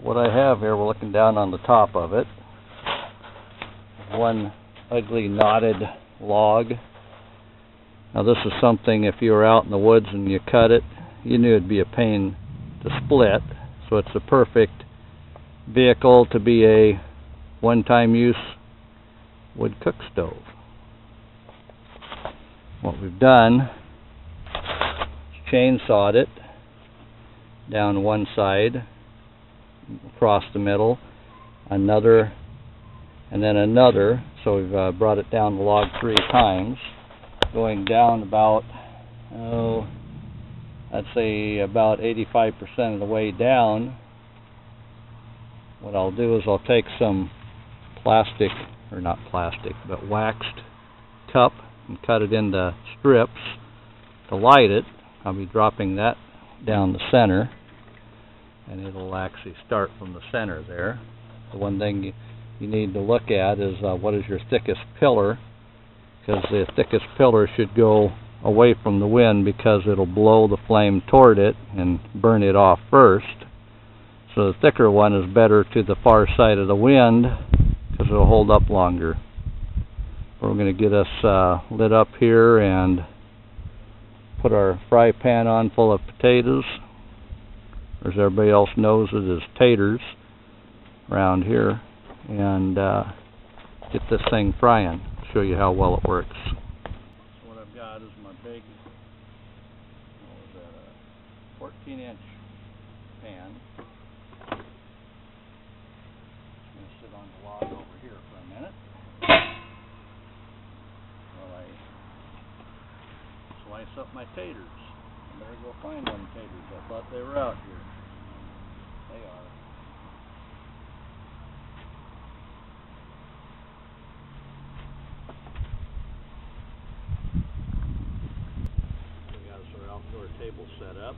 What I have here, we're looking down on the top of it. One ugly knotted log. Now this is something, if you were out in the woods and you cut it, you knew it'd be a pain to split. So it's the perfect vehicle to be a one-time use wood cook stove. What we've done is chainsawed it down one side, across the middle, another, and then another. So we've brought it down the log 3 times, going down about, I'd say about 85% of the way down. What I'll do is I'll take some plastic, or not plastic, but waxed cup and cut it into strips to light it. I'll be dropping that down the center, and it'll actually start from the center there. The one thing you need to look at is what is your thickest pillar, because the thickest pillar should go away from the wind, because it'll blow the flame toward it and burn it off first. So the thicker one is better to the far side of the wind, because it'll hold up longer. We're going to get us lit up here and put our fry pan on full of potatoes, or as everybody else knows it as taters around here, and get this thing frying. Show you how well it works. So what I've got is my big, 14-inch pan. It's going to sit on the log over here for a minute while I slice up my taters. I better go find them taters. I thought they were out here. They are. We got our outdoor table set up.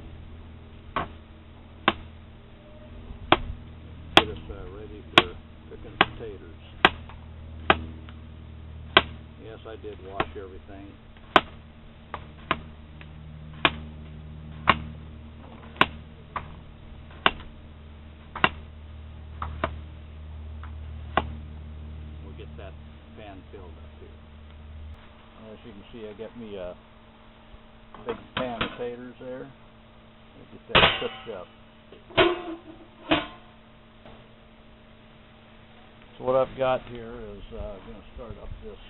Get us ready for cooking potatoes. Yes, I did wash everything. We'll get that pan filled up here. As you can see, I got me a big pan of taters there. We'll get that cooked up. So what I've got here is I'm going to start up this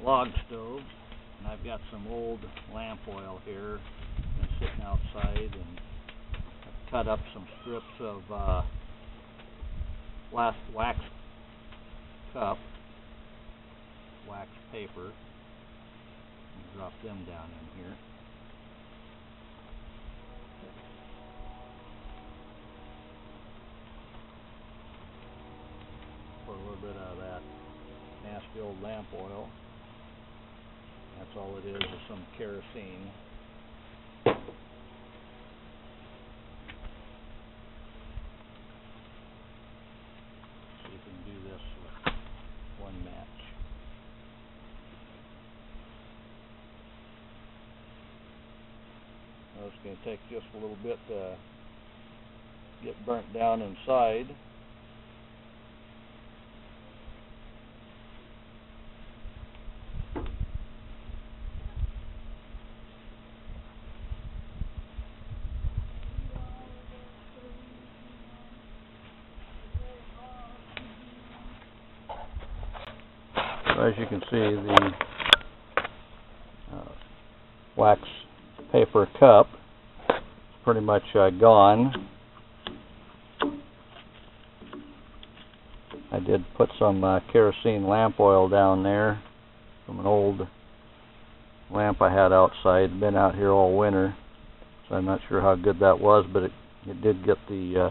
log stove, and I've got some old lamp oil here sitting outside, and I've cut up some strips of wax cup, wax paper, and drop them down in here. Pour a little bit of that nasty old lamp oil. That's all it is some kerosene. So you can do this with one match. Now it's going to take just a little bit to get burnt down inside. As you can see, the wax paper cup is pretty much gone. I did put some kerosene lamp oil down there from an old lamp I had outside. Been out here all winter, so I'm not sure how good that was, but it did get the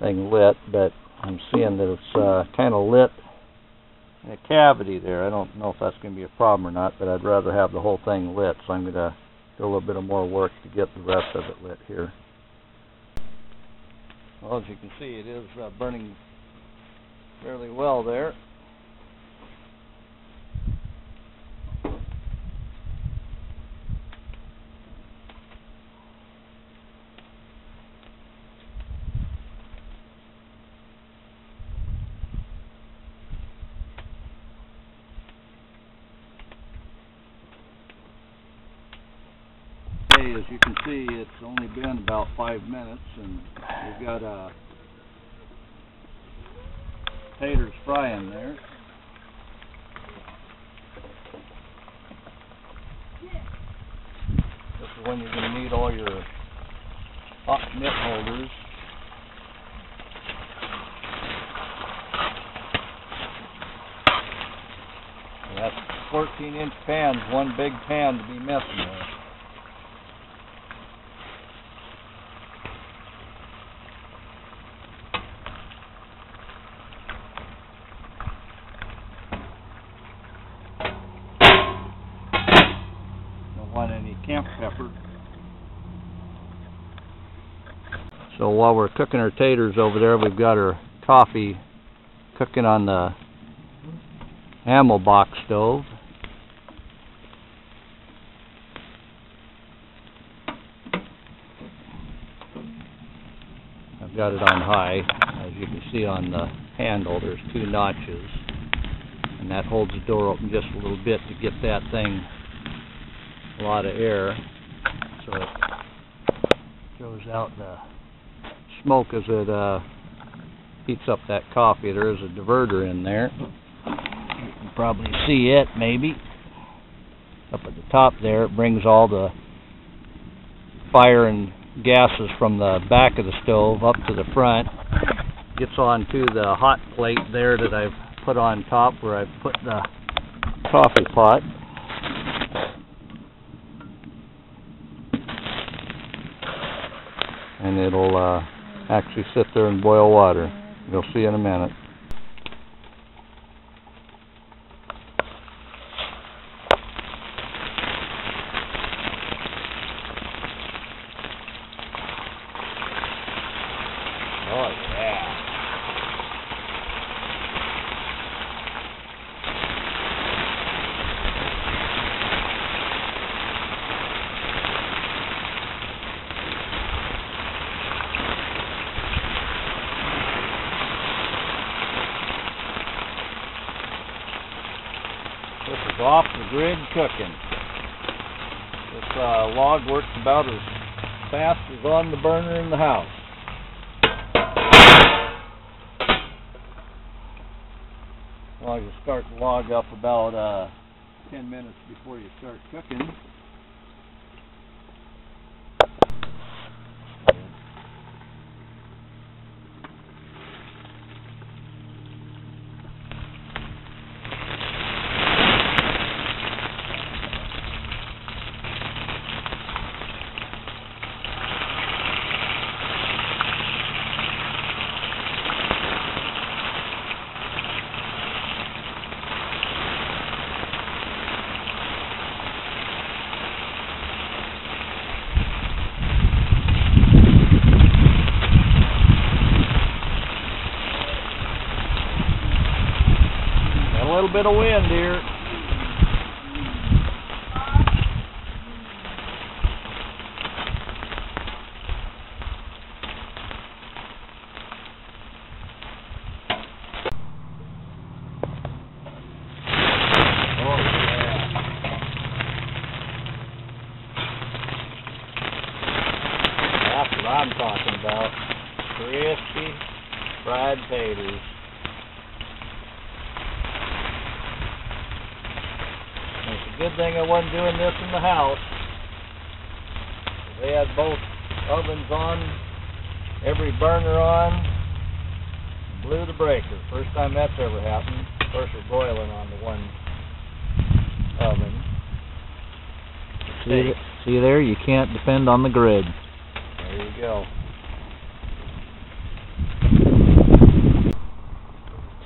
thing lit. But I'm seeing that it's kind of lit a cavity there. I don't know if that's going to be a problem or not, but I'd rather have the whole thing lit, so I'm going to do a little bit of more work to get the rest of it lit here. Well, as you can see, it is burning fairly well there. as you can see, it's only been about 5 minutes, and we've got taters frying there. This is when you're going to need all your hot mitt holders. And that's 14-inch pans, one big pan to be messing with. Want any camp pepper. So while we're cooking our taters over there, we've got our coffee cooking on the Hammelbach stove. I've got it on high. As you can see on the handle, there's 2 notches, and that holds the door open just a little bit to get that thing a lot of air, so it throws out the smoke as it heats up that coffee. There is a diverter in there. You can probably see it, maybe. Up at the top there, it brings all the fire and gases from the back of the stove up to the front. Gets onto the hot plate there that I've put on top where I've put the coffee pot. And it'll actually sit there and boil water. You'll see in a minute. Oh yeah. This is off the grid cooking. This log works about as fast as on the burner in the house. As long as you start the log up about 10 minutes before you start cooking. A little bit of wind here. Oh yeah. That's what I'm talking about. Crispy fried taters. It's a good thing I wasn't doing this in the house. They had both ovens on, every burner on, blew the breaker. First time that's ever happened. Of course, we're broiling on the one oven. See there, you can't depend on the grid. There you go.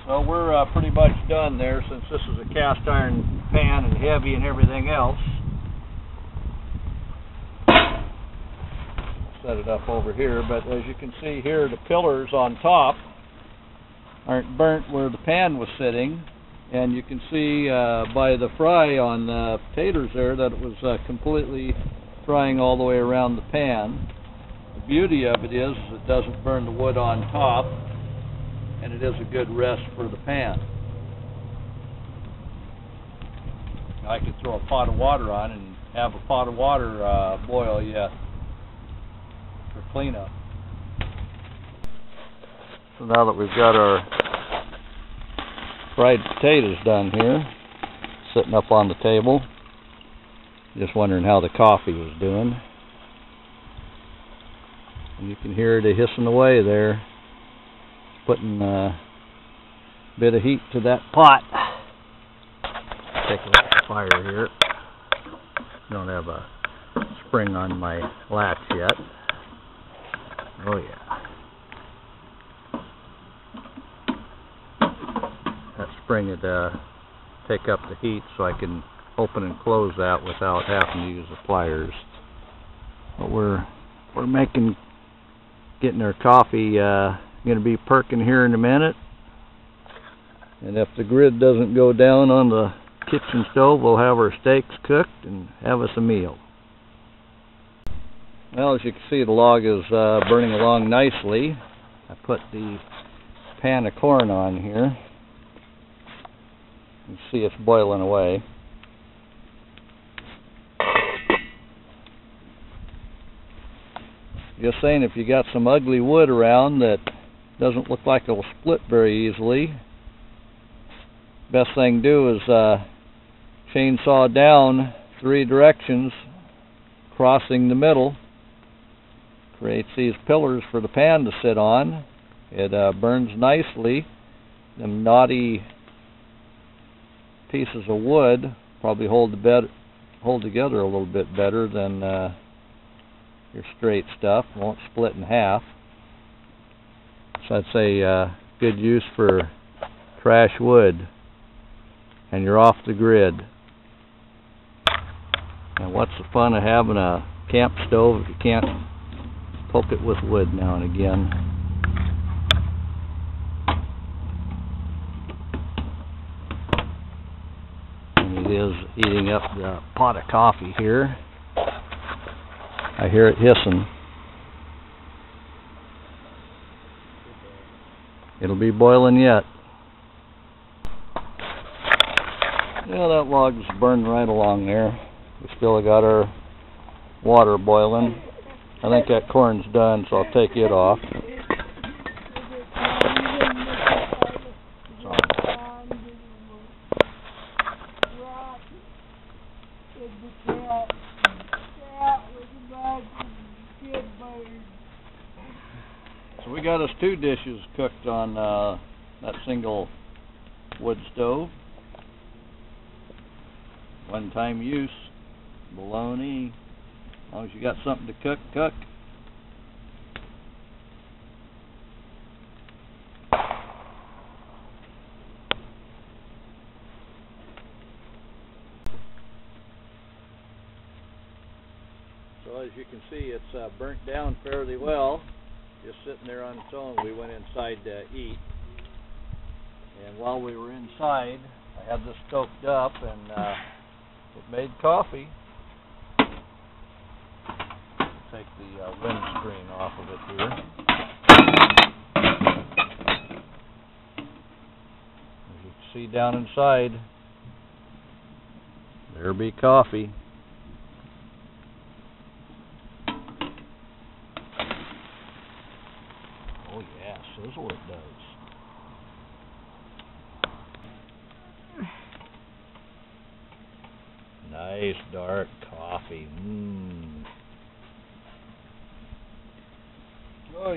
So we're pretty much done there, since this is a cast iron pan and heavy and everything else. Set it up over here, but as you can see here, the pillars on top aren't burnt where the pan was sitting, and you can see by the fry on the taters there that it was completely frying all the way around the pan. The beauty of it is it doesn't burn the wood on top, and it is a good rest for the pan. I could throw a pot of water on and have a pot of water boil yet for cleanup. So now that we've got our fried potatoes done here, sitting up on the table, just wondering how the coffee was doing. And you can hear it hissing away there, putting a bit of heat to that pot. Take a look at the fire here. Don't have a spring on my latch yet. Oh yeah. That spring would take up the heat so I can open and close that without having to use the pliers. But we're getting our coffee going to be perking here in a minute. And if the grid doesn't go down on the kitchen stove, we'll have our steaks cooked and have us a meal. Well, as you can see, the log is burning along nicely. I put the pan of corn on here. You can see it's boiling away. Just saying, if you got some ugly wood around that doesn't look like it'll split very easily, best thing to do is chainsaw down 3 directions, crossing the middle. Creates these pillars for the pan to sit on. It burns nicely. Them knotty pieces of wood probably hold together a little bit better than your straight stuff. Won't split in half. So that's a good use for trash wood. And you're off the grid. And what's the fun of having a camp stove if you can't poke it with wood now and again? And it is heating up the pot of coffee here. I hear it hissing. It'll be boiling yet. Yeah, that log's burning right along there. We still got our water boiling. I think that corn's done, so I'll take it off. So we got us 2 dishes cooked on that single wood stove. One-time use, bologna. As long as you got something to cook, cook. So as you can see, it's burnt down fairly well. Just sitting there on its own. We went inside to eat. And while we were inside, I had this stoked up and it made coffee. Take the windscreen off of it here. As you can see down inside, there be coffee. Oh yeah, sizzle it does. Nice dark coffee. Oh,